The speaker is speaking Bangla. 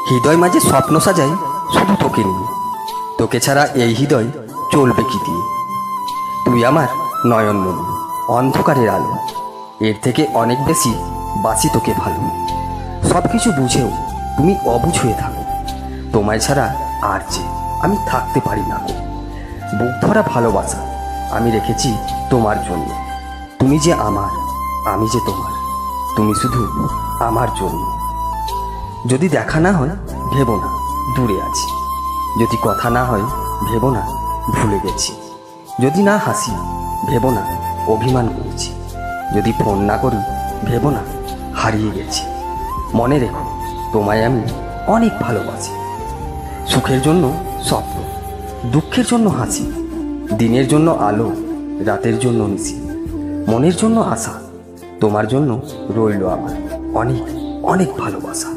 হৃদয় মাঝে স্বপ্ন সাজাই শুধু তোকে নিয়ে, তোকে ছাড়া এই হৃদয় চলবে কি দিয়ে। তুই আমার নয়নমণি, অন্ধকারের আলো, এর থেকে অনেক বেশি বাসি তোকে ভালো। সব কিছু বুঝেও তুমি অবুঝ হয়ে থাকো, তোমায় ছাড়া আর যে আমি থাকতে পারি না গো। বুক ভরা ভালোবাসা আমি রেখেছি তোমার জন্য, তুমি যে আমার, আমি যে তোমার, তুমি শুধু আমার জন্য। যদি দেখা না হয় ভেবো না দূরে আছি, যদি কথা না হয় ভেবো না ভুলে গেছি, যদি না হাসি ভেবো না অভিমান করেছি, যদি ফোন না করি ভেবো না হারিয়ে গেছি। মনে রেখো তোমায় আমি অনেক ভালোবাসি। সুখের জন্য স্বপ্ন, দুঃখের জন্য হাসি, দিনের জন্য আলো, রাতের জন্য নিশি, মনের জন্য আশা, তোমার জন্য রইল আমার অনেক অনেক ভালোবাসা।